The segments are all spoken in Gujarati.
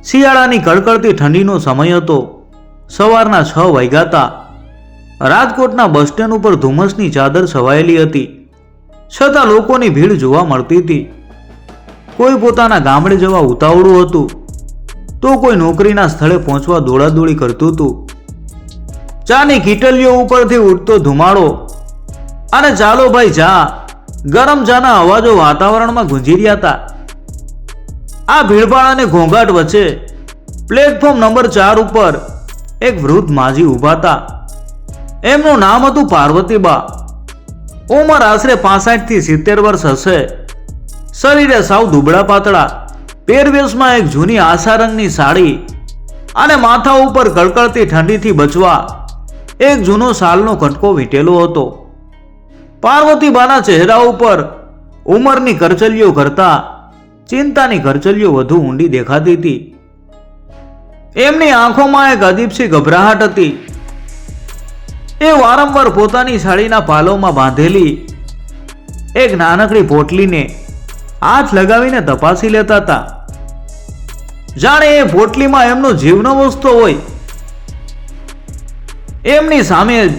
શિયાળાની કડકડતી ઠંડીનો સમય હતો. સવારના 6 વાગ્યા હતા. રાજકોટના બસ સ્ટેન્ડ ઉપર ધુમ્મસની ચાદર છવાયેલી હતી. છતાં લોકોની ભીડ જોવા મળતી હતી. કોઈ પોતાના ગામડે જવા ઉતાવળું હતું, તો કોઈ નોકરીના સ્થળે પહોંચવા દોડાદોડી કરતું હતું. ચાની કીટલીઓ ઉપરથી ઉઠતો ધુમાડો અને ચાલો ભાઈ ચા, ગરમ ચાના અવાજો વાતાવરણમાં ગુંજી રહ્યા હતા. આ ભીડભાડ અને ઘોંઘાટ વચ્ચે પ્લેટફોર્મ નંબર 4 ઉપર એક વૃદ્ધ માજી ઊભા હતા. એમનું નામ હતું પાર્વતીબા. ઉંમર આશરે 65 થી 70 વર્ષ હશે. શરીરે સાવ દુબળા પાતળા, પહેરવેશમાં એક જૂની આછા રંગની સાડી અને માથા ઉપર કડકડતી ઠંડીથી બચવા એક જૂનો શાલનો કટકો વીંટેલો હતો. પાર્વતીબાના ચહેરા ઉપર ઉંમરની કરચલીઓ કરતા ચિંતાની કરચલીઓ વધુ ઊંડી દેખાતી હતી. એમની આંખોમાં એક અજીબસી ગભરાહટ હતી. એ વારંવાર પોતાની સાડીના પાલોમાં બાંધેલી એક નાનકડી પોટલીને હાથ લગાવીને તપાસી લેતા હતા, જાણે એ પોટલીમાં એમનો જીવનો વસતો હોય. એમની સામે જ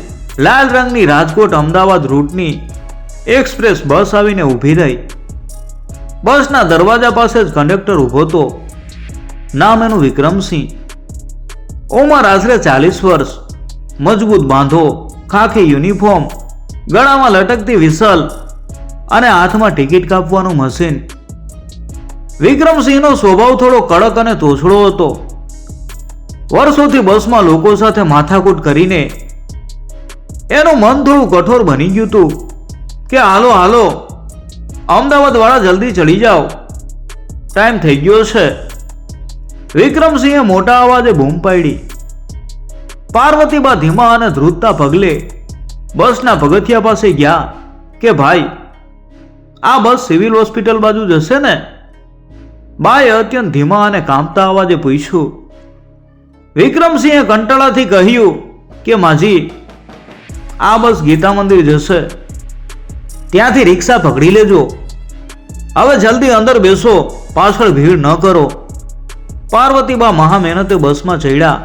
લાલ રંગની રાજકોટ અમદાવાદ રૂટની એક્સપ્રેસ બસ આવીને ઊભી રહી. બસના દરવાજા પાસે જ કંડક્ટર ઊભો હતો. નામ એનું વિક્રમસિંહ. ઉંમર આશરે 40 વર્ષ. મજબૂત બાંધો, ખાખી યુનિફોર્મ, ગળામાં લટકતી વિસલ અને હાથમાં ટિકિટ કાપવાનું મશીન. વિક્રમસિંહનો સ્વભાવ થોડો કડક અને તોછડો હતો. વર્ષોથી બસમાં લોકો સાથે માથાકૂટ કરીને એનું મન થોડું કઠોર બની ગયું હતું કે હાલો હાલો, અમદાવાદ વાળા જલ્દી ચડી જાઓ, ટાઈમ થઈ ગયો છે. વિક્રમસિંહે મોટા અવાજે બૂમ પાડી. પાર્વતીબા ધીમા અને ધ્રુજતા પગલે બસના પગથિયા પાસે ગયા કે ભાઈ, આ બસ સિવિલ હોસ્પિટલ બાજુ જશે ને? બાએ અત્યંત ધીમા અને કાંપતા અવાજે પૂછ્યું. વિક્રમસિંહે કંટાળાથી કહ્યું કે માજી, આ બસ ગીતા મંદિર જશે, ત્યાંથી રિક્ષા પકડી લેજો. હવે જલ્દી અંદર બેસો, પાછળ ભીડ ન કરો. પાર્વતીબા મહા મહેનતે બસમાં ચડ્યા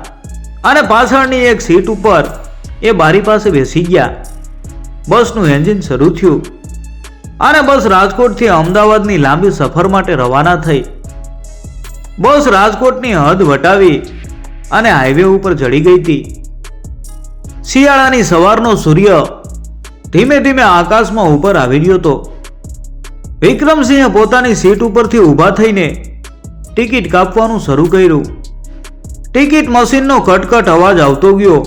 અને પાછળની એક સીટ ઉપર એ બારી પાસે બેસી ગયા. બસનું એન્જિન શરૂ થયું અને બસ રાજકોટથી અમદાવાદની લાંબી સફર માટે રવાના થઈ. બસ રાજકોટની હદ વટાવી અને હાઈવે ઉપર ચડી ગઈ હતી. શિયાળાની સવારનો સૂર્ય ધીમે ધીમે આકાશમાં ઉપર આવી રહ્યો હતો. વિક્રમસિંહે પોતાની સીટ ઉપરથી ઊભા થઈને ટિકિટ કાપવાનું શરૂ કર્યું. ટિકિટ મશીનનો કટકટ અવાજ આવતો ગયો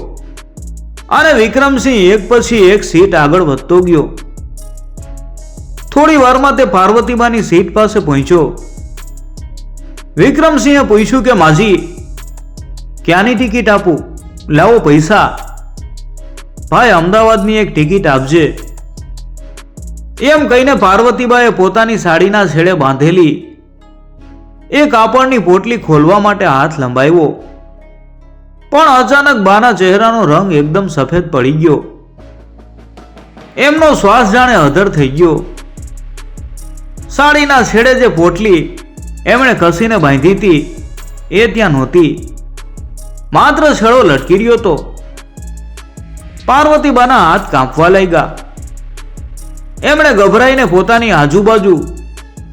અને વિક્રમસિંહ એક પછી એક સીટ આગળ વધતો ગયો. થોડી વારમાં તે પાર્વતીબાની સીટ પાસે પહોંચ્યો. વિક્રમસિંહે પૂછ્યું કે માજી, ક્યાંની ટિકિટ આપું? લાવો પૈસા. ભાઈ, અમદાવાદની એક ટિકિટ આપજે. એમ કહીને પાર્વતીબાએ પોતાની સાડીના છેડે બાંધેલી એ કાપડની પોટલી ખોલવા માટે હાથ લંબાવ્યો. પણ અચાનક બાના ચહેરાનો રંગ એકદમ સફેદ પડી ગયો. એમનો શ્વાસ જાણે અધર થઈ ગયો. સાડીના છેડે જે પોટલી એમણે કસીને બાંધી હતી એ ત્યાં નહોતી. માત્ર છેડો લટકી રહ્યો હતો. પાર્વતીબાના હાથ કાંપવા લાગ્યા. એમણે ગભરાઈને પોતાની આજુબાજુ,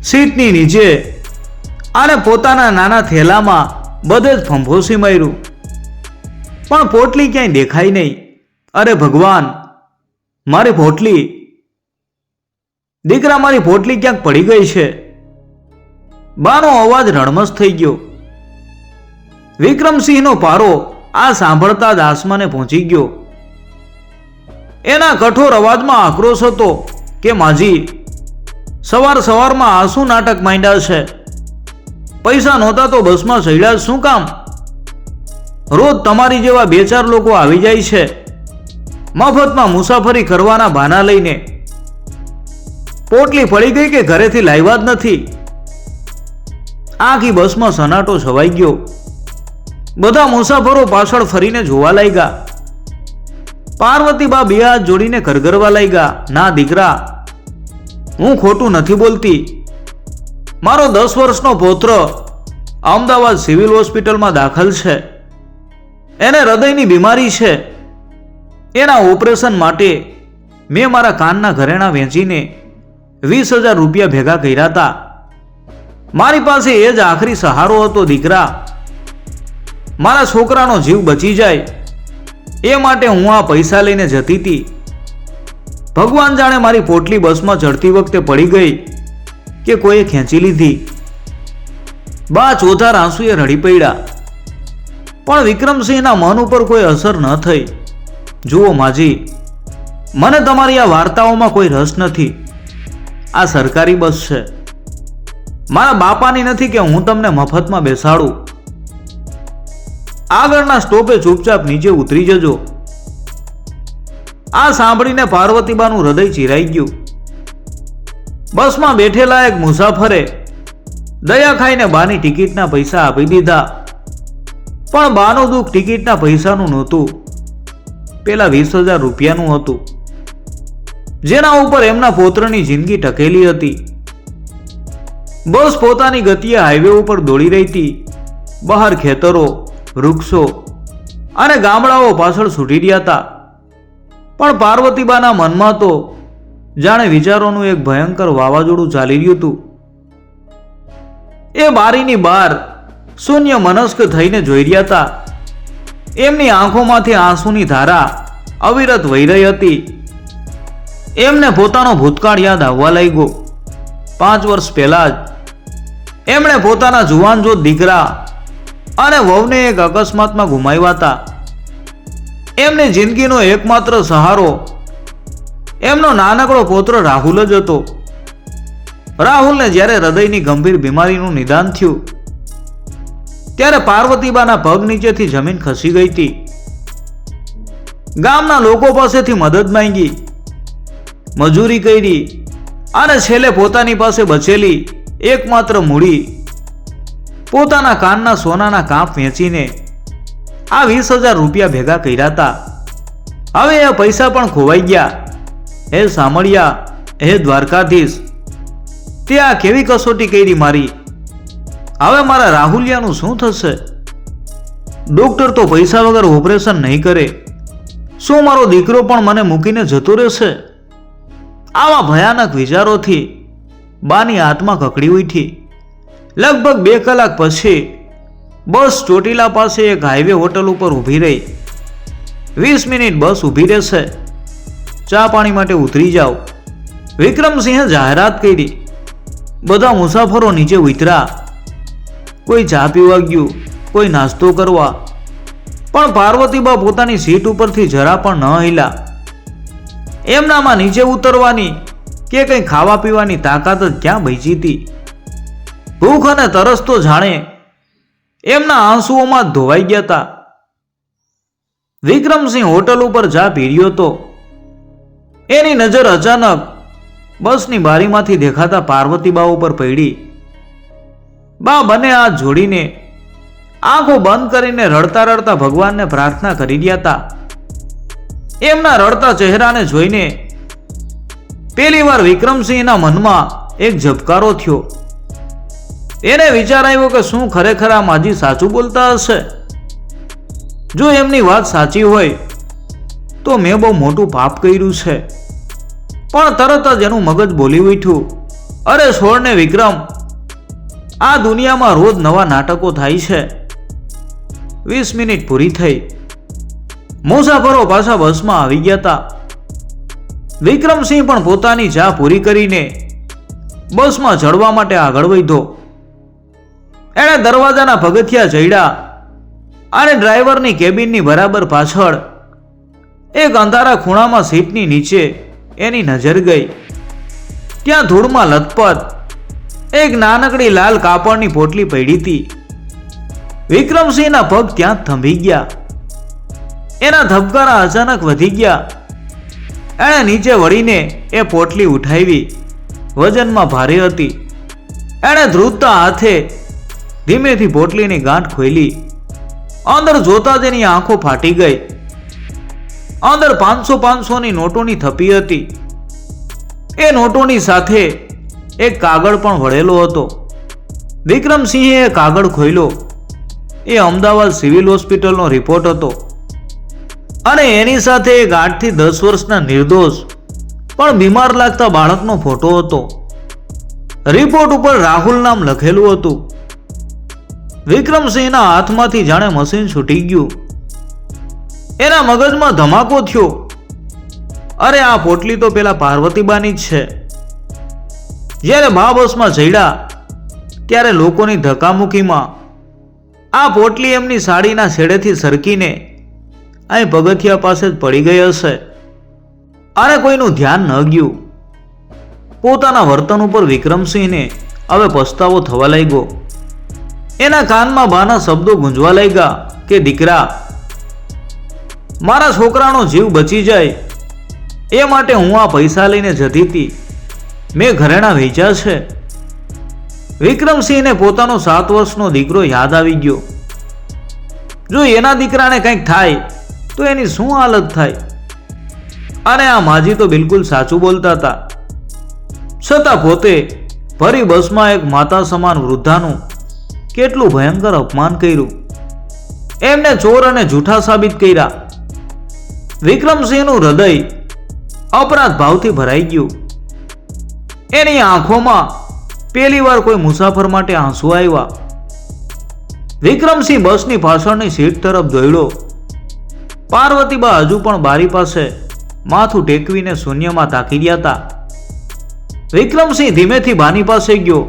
સીટની નીચે અને પોતાના નાના થેલામાં બધે જ ફંફોસી માર્યું. પણ પોટલી ક્યાંય દેખાઈ નહીં. અરે ભગવાન, મારી પોટલી! દીકરા, મારી પોટલી ક્યાંક પડી ગઈ છે. બાનો અવાજ રણમસ થઈ ગયો. વિક્રમસિંહનો પારો આ સાંભળતા જ આસમાને પહોંચી ગયો. એના કઠોર અવાજમાં આક્રોશ હતો કે માજી, સવારમાં આ શું નાટક માંડ્યા છે? પૈસા નહોતા તો બસમાં ચડ્યા શું કામ? રોજ તમારી જેવા 2-4 લોકો આવી જાય છે મફતમાં મુસાફરી કરવાના બહાના લઈને. પોટલી પડી ગઈ કે ઘરેથી લાવ્યા જ નથી. આખી બસમાં સનાટો છવાઈ ગયો. બધા મુસાફરો પાછળ ફરીને જોવા લાગ્યા. પાર્વતીબા બે હાથ જોડીને કરગરવા લાગ્યા. ના દીકરા, હું ખોટું નથી બોલતી. મારો 10 વર્ષનો પૌત્ર અમદાવાદ સિવિલ હોસ્પિટલમાં દાખલ છે. એને હૃદયની બીમારી છે. એના ઓપરેશન માટે મેં મારા કાનના ઘરેણાં વેચીને 20,000 રૂપિયા ભેગા કર્યા હતા. મારી પાસે એ જ આખરી સહારો હતો. દીકરા, મારા છોકરાનો જીવ બચી જાય એ માટે હું આ પૈસા લઈને જતી હતી. ભગવાન જાણે મારી પોટલી બસમાં ચડતી વખતે પડી ગઈ કે કોઈએ ખેંચી લીધી. બા ચોથાર આંસુએ રડી પડ્યા. પણ વિક્રમસિંહના મન ઉપર કોઈ અસર ન થઈ. જુઓ માજી, મને તમારી આ વાર્તાઓમાં કોઈ રસ નથી. આ સરકારી બસ છે, મારા બાપાની નથી કે હું તમને મફતમાં બેસાડું. આગળના સ્ટોપે ચૂપચાપ નીચે ઉતરી જજો. આ સાંભળીને પાર્વતીબાનું હૃદય ચીરાઈ ગયું. બસમાં બેઠેલા એક મુસાફરે દયા ખાઈને બાની ટિકિટના પૈસા આપી દીધા. પણ બાનું દુઃખ ટિકિટના પૈસાનું નહોતું, પેલા 20,000 રૂપિયાનું હતું, જેના ઉપર એમના પૌત્રની જિંદગી ટકેલી હતી. બસ પોતાની ગતિએ હાઈવે ઉપર દોડી રહી હતી. બહાર ખેતરો, વૃક્ષો અને ગામડાઓ પાછળ છૂટી રહ્યા હતા. પણ પાર્વતીબાના મનમાં તો જાણે વિચારોનું એક ભયંકર વાવાઝોડું ચાલી રહ્યું હતું. એ બારીની બહાર શૂન્ય મનસ્ક થઈને જોઈ રહ્યા હતા. એમની આંખોમાંથી આંસુની ધારા અવિરત વહી રહી હતી. એમને પોતાનો ભૂતકાળ યાદ આવવા લાગ્યો. 5 વર્ષ પહેલા જ એમણે પોતાના જુવાનજોત દીકરા અને વહુને એક અકસ્માતમાં ગુમાવ્યા હતા. એમની જિંદગીનો એકમાત્ર સહારો એમનો નાનકડો પૌત્ર રાહુલ જ હતો. રાહુલને જ્યારે હૃદયની ગંભીર બીમારીનું નિદાન થયું ત્યારે પાર્વતીબાના પગ નીચેથી જમીન ખસી ગઈ હતી. ગામના લોકો પાસેથી મદદ માંગી, મજૂરી કરી અને છેલ્લે પોતાની પાસે બચેલી એકમાત્ર મૂડી પોતાના કાનના સોનાના કાંપ વેચીને આ 20,000 રૂપિયા ભેગા કર્યા હતા. હવે એ પૈસા પણ ખોવાઈ ગયા. હે સામળિયા, હે દ્વારકાધીશ, તે આ કેવી કસોટી કરી મારી. હવે મારા રાહુલિયાનું શું થશે? ડોક્ટર તો પૈસા વગર ઓપરેશન નહીં કરે. શું મારો દીકરો પણ મને મૂકીને જતો રહેશે? આવા ભયાનક વિચારોથી બાની આત્મા કકડી ઉઠી. લગભગ 2 કલાક પછી બસ ચોટીલા પાસે એક હાઈવે હોટલ ઉપર ઊભી રહી. 20 મિનિટ બસ ઊભી રહેશે, ચા પાણી માટે ઉતરી જાઓ. વિક્રમસિંહે જાહેરાત કરી. બધા મુસાફરો નીચે ઉતર્યા. કોઈ ચા પીવા ગયું, કોઈ નાસ્તો કરવા. પણ પાર્વતીબા પોતાની સીટ ઉપરથી જરા પણ ન હિલા. એમનામાં નીચે ઉતરવાની કે કંઈ ખાવા પીવાની તાકાત જ ક્યાં બચી હતી. ભૂખ અને તરસ તો જાણે એમના આંસુઓમાં જ ધોવાઈ ગયા હતા. વિક્રમસિંહ હોટલ ઉપર ચા પી રહ્યો હતો. એની નજર અચાનક બસની બારીમાંથી દેખાતા પાર્વતીબા ઉપર પડી. બા બંને હાથ જોડીને આંખો બંધ કરીને રડતા રડતા ભગવાનને પ્રાર્થના કરી રહ્યા હતા. એમના રડતા ચહેરાને જોઈને પહેલી વાર વિક્રમસિંહના મનમાં એક ઝબકારો થયો. એને વિચાર આવ્યો કે શું ખરેખર આ માજી સાચું બોલતા હશે? જો એમની વાત સાચી હોય તો મેં બહુ મોટું પાપ કર્યું છે. પણ તરત જ એનું મગજ બોલી ઉઠ્યું, અરે છોડને વિક્રમ, આ દુનિયામાં રોજ નવા નાટકો થાય છે. 20 મિનિટ પૂરી થઈ. મુસાફરો પાછા બસમાં આવી ગયા હતા. વિક્રમસિંહ પણ પોતાની ચા પૂરી કરીને બસમાં ચડવા માટે આગળ વધ્યો. એણે દરવાજાના પગથિયા ચડ્યા અને ડ્રાઈવરની કેબિનની બરાબર પાછળ એક અંધારા ખૂણામાં સીટની નીચે એની નજર ગઈ. ત્યાં ધૂળમાં લથપથ એક નાનકડી લાલ કાપડની પોટલી પડી હતી. વિક્રમસિંહના પગ ત્યાં જ થંભી ગયા. એના ધબકારા અચાનક વધી ગયા. એણે નીચે વળીને એ પોટલી ઉઠાવી. વજનમાં ભારે હતી. એણે ધ્રુજતા હાથે ધીમેથી પોટલીની ગાંઠ ખોલી. અંદર જોતા જ એની આંખો ફાટી ગઈ. અંદર 500-500ની નોટોની થપ્પી હતી. એ નોટોની સાથે એક કાગળ પણ વળેલો હતો. વિક્રમસિંહે કાગળ ખોલ્યો. એ અમદાવાદ સિવિલ હોસ્પિટલનો રિપોર્ટ હતો અને એની સાથે એક 8 થી 10 વર્ષના નિર્દોષ પણ બીમાર લાગતા બાળકનો ફોટો હતો. રિપોર્ટ ઉપર રાહુલ નામ લખેલું હતું. વિક્રમસિંહના હાથમાંથી જાણે મશીન છૂટી ગયું. એના મગજમાં ધમાકો થયો. અરે આ પોટલી તો પેલા પાર્વતીબાની જ છે. જ્યારે બા બસમાં ચડ્યા ત્યારે લોકોની ધક્કામુક્કીમાં આ પોટલી એમની સાડીના છેડેથી સરકીને અહીં પગથિયા પાસે જ પડી ગઈ હશે અને કોઈનું ધ્યાન ન ગયું. પોતાના વર્તન ઉપર વિક્રમસિંહને હવે પસ્તાવો થવા લાગ્યો. એના કાનમાં બાના શબ્દો ગુંજવા લાગ્યા કે દીકરા, મારા છોકરાનો જીવ બચી જાય એ માટે હું આ પૈસા લઈને જતી હતી. મેં ઘરેણા વેચ્યા છે. વિક્રમસિંહને પોતાનો 7 વર્ષનો દીકરો યાદ આવી ગયો. જો એના દીકરાને કંઈક થાય તો એની શું હાલત થાય? અને આ માજી તો બિલકુલ સાચું બોલતા હતા. છતાં પોતે ભરી બસમાં એક માતા સમાન વૃદ્ધાનું કેટલું ભયંકર અપમાન કર્યું. એમને ચોર અને જૂઠા સાબિત કર્યા. વિક્રમસિંહનું હૃદય અપરાધ ભાવથી ભરાઈ ગયું. એની આંખોમાં પહેલી વાર કોઈ મુસાફર માટે આંસુ આવ્યા. વિક્રમસિંહ બસની પાછળની સીટ તરફ દોડ્યો. પાર્વતીબા હજુ પણ બારી પાસે માથું ટેકવીને શૂન્યમાં તાકી રહ્યા હતા. વિક્રમસિંહ ધીમેથી બાની પાસે ગયો.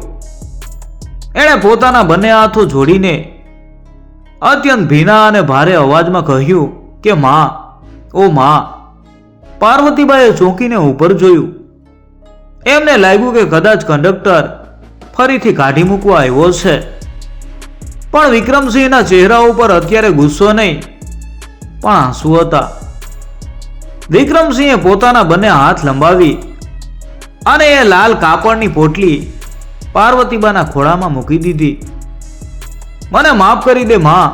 એણે પોતાના બંને હાથો જોડીને અત્યંત ભીના અને ભારે અવાજમાં કહ્યું કે માં, ઓ માં. પાર્વતીબાએ ચોંકીને ઉપર જોયું. એમને લાગ્યું કે કદાચ કંડક્ટર ફરીથી કાઢી મૂકવા આવ્યો છે. પણ વિક્રમસિંહના ચહેરા ઉપર અત્યારે ગુસ્સો નહીં પણ આંસુ હતા. વિક્રમસિંહે પોતાના બંને હાથ લંબાવી અને એ લાલ કાપડની પોટલી પાર્વતીબાના ખોળામાં મૂકી દીધી. મને માફ કરી દે માં.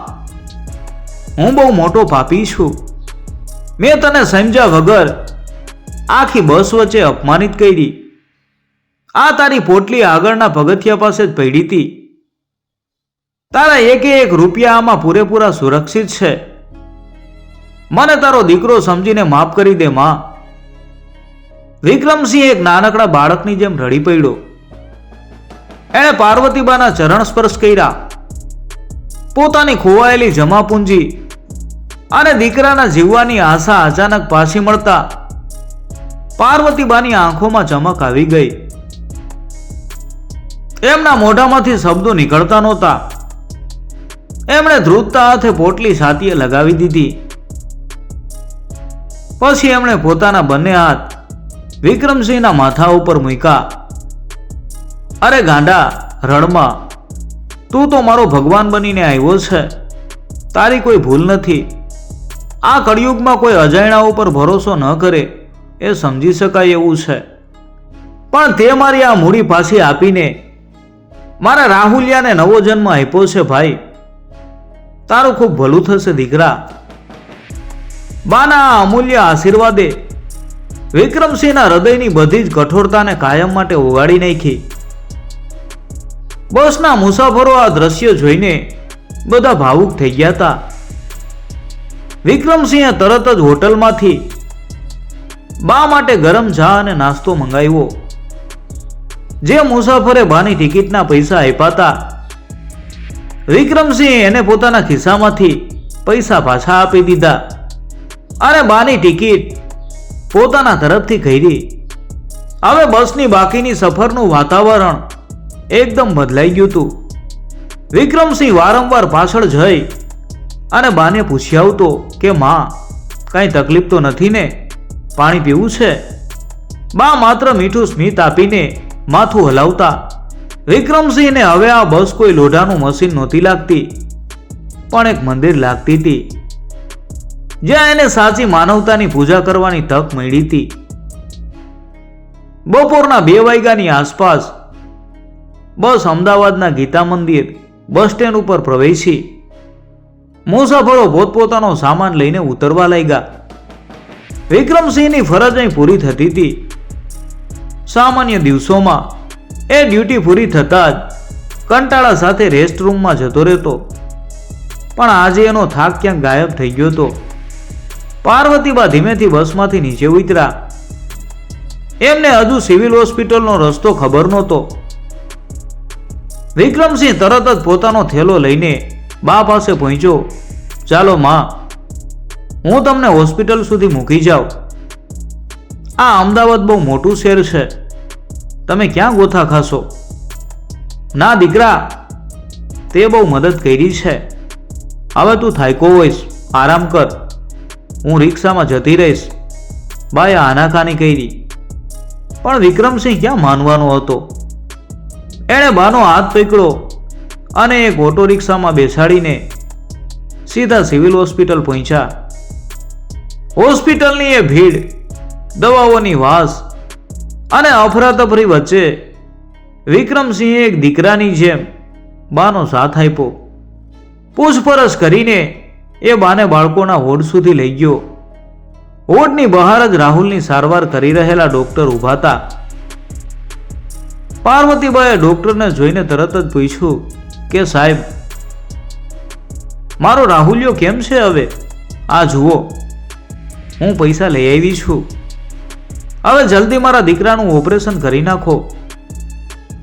હું બહુ મોટો પાપી છું. મેં તને સમજ્યા વગર આખી બસ વચ્ચે અપમાનિત કરી. આ તારી પોટલી આગળના પગથિયા પાસે જ પડી હતી. તારા એક રૂપિયા આમાં પૂરેપૂરા સુરક્ષિત છે. મને તારો દીકરો સમજીને માફ કરી દે માં. વિક્રમસિંહ એક નાનકડા બાળકની જેમ રડી પડ્યો. એણે પાર્વતીબાના ચરણ સ્પર્શ કર્યા. પોતાની ખોવાયેલી જમાપૂંજી અને દીકરાના જીવવાની આશા અચાનક પાછી મળતા પાર્વતીબાની આંખોમાં ચમક આવી ગઈ. એમના મોઢામાંથી શબ્દો નીકળતા નહોતા. એમણે ધ્રુજતા હાથે પોટલી છાતીએ લગાવી દીધી. પછી એમણે પોતાના બંને હાથ વિક્રમસિંહના માથા ઉપર મૂક્યા. અરે ગાંડા, રણમાં તું તો મારો ભગવાન બનીને આવ્યો છે. તારી કોઈ ભૂલ નથી. આ કળિયુગમાં કોઈ અજાણ્યા ઉપર ભરોસો ન કરે એ સમજી શકાય એવું છે. પણ તે મારી આ મૂડી પાછી આપીને મારા રાહુલિયાને નવો જન્મ આપ્યો છે ભાઈ. તારું ખૂબ ભલું થશે દીકરા. બાના આ અમૂલ્ય આશીર્વાદે વિક્રમસિંહના હૃદયની બધી જ કઠોરતાને કાયમ માટે ઓગાળી નાખી. બસના મુસાફરો આ દ્રશ્ય જોઈને બધા ભાવુક થઈ ગયા હતા. વિક્રમસિંહે તરત જ હોટલમાંથી બા માટે ગરમ ચા અને નાસ્તો મંગાવ્યો. જે મુસાફરે બાની ટિકિટના પૈસા આપ્યા હતા, વિક્રમસિંહે એને પોતાના ખિસ્સામાંથી પૈસા પાછા આપી દીધા અને બાની ટિકિટ પોતાના તરફથી કરી. હવે બસની બાકીની સફરનું વાતાવરણ એકદમ બદલાઈ ગયું હતું. વિક્રમસિંહ વારંવાર પાછળ જઈ અને બાને પૂછી આવતો કે માં, કાંઈ તકલીફ તો નથી ને? પાણી પીવું છે? બા માત્ર મીઠું સ્મિત આપીને માથું હલાવતા. વિક્રમસિંહને હવે આ બસ કોઈ લોઢાનું મશીન નહોતી લાગતી, પણ એક મંદિર લાગતી હતી, જ્યાં એને સાચી માનવતાની પૂજા કરવાની તક મળી હતી. બપોરના 2 વાગ્યાની આસપાસ બસ અમદાવાદના ગીતા મંદિર બસ સ્ટેન્ડ ઉપર પ્રવેશી. મુસાફરો પોતપોતાનો સામાન લઈને ઉતરવા લાગ્યા. વિક્રમસિંહની ફરજ અહીં પૂરી થતી હતી. સામાન્ય દિવસોમાં એ ડ્યુટી પૂરી થતાં જ કંટાળા સાથે રેસ્ટરૂમમાં જતો રહેતો, પણ આજે એનો થાક ક્યાંક ગાયબ થઈ ગયો હતો. પાર્વતીબા ધીમેથી બસમાંથી નીચે ઉતર્યા. એમને હજુ સિવિલ હોસ્પિટલનો રસ્તો ખબર નહોતો. વિક્રમસિંહ તરત જ પોતાનો થેલો લઈને બા પાસે પહોંચ્યો. ચાલો માં, હું તમને હોસ્પિટલ સુધી મૂકી જાઉં. આ અમદાવાદ બહુ મોટું શહેર છે, તમે ક્યાં ગોથા ખાશો? ના દીકરા, તે બહુ મદદ કરી છે. હવે તું થાક્યો હોઈશ, આરામ કર, હું રિક્ષામાં જતી રહીશ. બાએ આનાકાની કરી, પણ વિક્રમસિંહ ક્યાં માનવાનો હતો. એણે બાનો હાથ પકડ્યો અને એક ઓટો રિક્ષામાં બેસાડીને સીધા સિવિલ હોસ્પિટલ પહોંચ્યા. હોસ્પિટલની એ ભીડ, દવાઓની વાસ અને અફરાતફરી વચ્ચે વિક્રમસિંહે એક દીકરાની જેમ બાનો સાથ આપ્યો. પૂછપરછ કરીને એ બાને બાળકોના વોર્ડ સુધી લઈ ગયો. વોર્ડની બહાર જ રાહુલની સારવાર કરી રહેલા ડોક્ટર ઊભા હતા. પાર્વતીબાએ ડોક્ટરને જોઈને તરત જ પૂછ્યું કે સાહેબ, મારો રાહુલિયો કેમ છે હવે? આ જુઓ, હું પૈસા લઈ આવી છું, હવે જલ્દી મારા દીકરાનું ઓપરેશન કરી નાખો.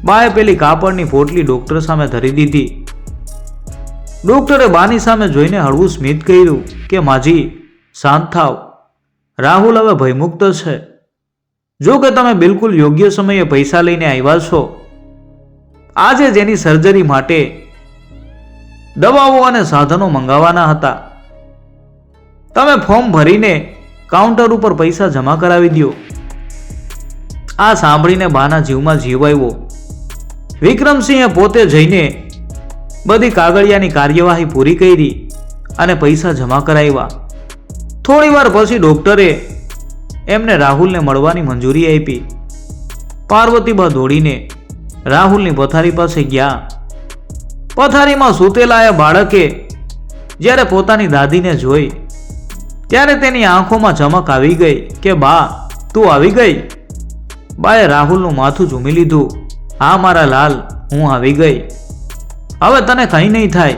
બાએ પેલી કાપડની પોટલી ડોક્ટર સામે ધરી દીધી. ડોક્ટરે બાની સામે જોઈને હળવું સ્મિત કર્યું કે માજી, શાંત થાવ, રાહુલ હવે ભયમુક્ત છે. જો કે તમે બિલકુલ યોગ્ય સમયે પૈસા લઈને આવ્યા છો. આજે જેની સર્જરી માટે દવાઓ અને સાધનો મંગાવવાના હતા, તમે ફોર્મ ભરીને કાઉન્ટર ઉપર પૈસા જમા કરાવી દો. આ સાંભળીને બાના જીવમાં જીવ આવ્યો. વિક્રમસિંહે પોતે જઈને બધી કાગળિયાની કાર્યવાહી પૂરી કરી અને પૈસા જમા કરાવ્યા. થોડી વાર પછી ડોક્ટરે એમને રાહુલને મળવાની મંજૂરી આપી. પાર્વતીબા દોડીને રાહુલની પથારી પાસે ગયા. પથારીમાં સૂતેલા એ બાળકે જ્યારે પોતાની દાદીને જોઈ ત્યારે તેની આંખોમાં ચમક આવી ગઈ કે બા, તું આવી ગઈ. બાએ રાહુલનું માથું ઝૂમી લીધું. હા મારા લાલ, હું આવી ગઈ, હવે તને કંઈ નહીં થાય.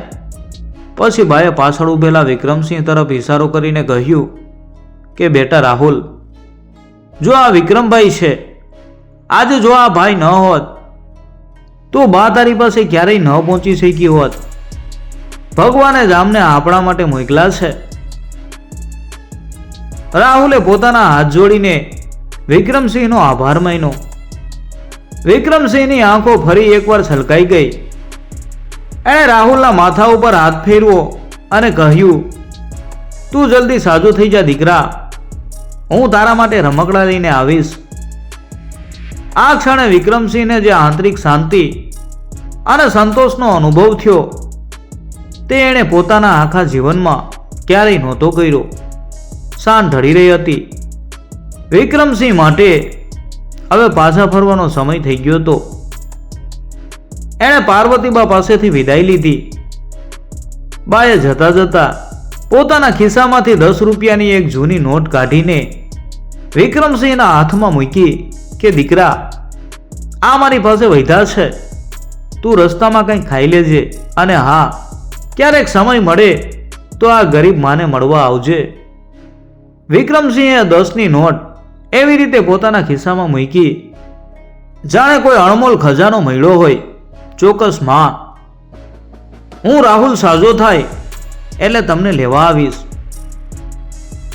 પછી બાએ પાછળ ઉભેલા વિક્રમસિંહ તરફ ઇશારો કરીને કહ્યું કે બેટા રાહુલ, જો આ વિક્રમભાઈ છે, આજે જો આ ભાઈ ન હોત તો બા તારી પાસે ક્યારેય ન પહોંચી શકી હોત. ભગવાને જ આમને આપણા માટે મોકલા છે. રાહુલે પોતાના હાથ જોડીને વિક્રમસિંહનો આભાર માન્યો. વિક્રમસિંહની આંખો ફરી એકવાર છલકાઈ ગઈ. એણે રાહુલના માથા ઉપર હાથ ફેરવો અને કહ્યું, તું જલ્દી સાજો થઈ જા દીકરા, હું તારા માટે રમકડા લઈને આવીશ. આ ક્ષણે વિક્રમસિંહને જે આંતરિક શાંતિ અને સંતોષનો અનુભવ થયો તે એણે પોતાના આખા જીવનમાં ક્યારેય નહોતો કર્યો. સાંજ ઢળી રહી હતી. વિક્રમસિંહ માટે હવે પાછા ફરવાનો સમય થઈ ગયો હતો. એણે પાર્વતીબા પાસેથી વિદાય લીધી. બાએ જતા જતા પોતાના ખિસ્સામાંથી 10 રૂપિયાની એક જૂની નોટ કાઢીને વિક્રમસિંહના હાથમાં મૂકી કે દીકરા, આ મારી પાસે વૈધા છે, તું રસ્તામાં કંઈ ખાઈ લેજે, અને હા, ક્યારેક સમય મળે તો આ ગરીબ માને મળવા આવજે. વિક્રમસિંહે 10ની નોટ એવી રીતે પોતાના ખિસ્સામાં મૂકી જાણે કોઈ અણમોલ ખજાનો મળ્યો હોય. ચોક્કસ માં, હું રાહુલ સાજો થાય એટલે તમને લેવા આવીશ.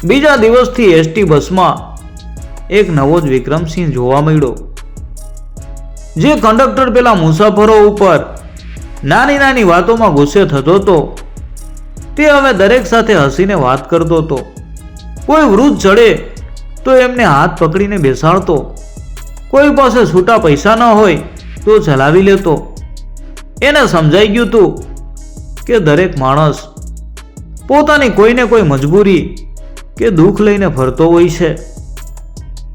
બીજા દિવસથી એસટી બસમાં એક નવો જ વિક્રમસિંહ જોવા મળ્યો. જે કંડક્ટર પેલા મુસાફરો ઉપર નાની નાની વાતોમાં ગુસ્સે થતો હતો, તે હવે દરેક સાથે હસીને વાત કરતો હતો. કોઈ વૃદ્ધ ચડે તો એમને હાથ પકડીને બેસાડતો, કોઈ પાસે છૂટા પૈસા ન હોય તો ચલાવી લેતો. એને સમજાઈ ગયું હતું કે દરેક માણસ પોતાની કોઈને કોઈ મજબૂરી કે દુઃખ લઈને ફરતો હોય છે.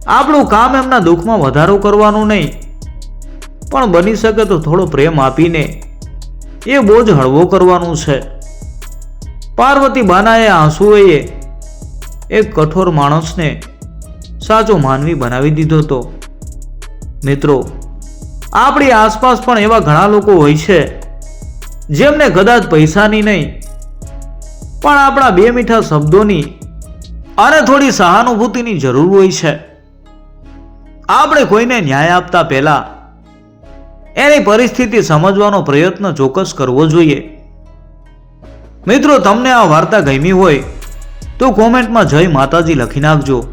આપણું કામ એમના દુઃખમાં વધારો કરવાનું નહીં, પણ બની શકે તો થોડો પ્રેમ આપીને એ બોજ હળવો કરવાનું છે. પાર્વતી બાનાએ આંસુઓએ એક કઠોર માણસને સાચો માનવી બનાવી દીધો હતો. મિત્રો, આપણી આસપાસ પણ એવા ઘણા લોકો હોય છે જેમને કદાચ પૈસાની નહીં પણ આપણા બે મીઠા શબ્દોની અને થોડી સહાનુભૂતિની જરૂર હોય છે. આપણે કોઈને ન્યાય આપતા પહેલા એની પરિસ્થિતિ સમજવાનો પ્રયત્ન ચોક્કસ કરવો જોઈએ. મિત્રો, તમને આ વાર્તા ગમી હોય તો કોમેન્ટમાં જય માતાજી લખી નાખજો.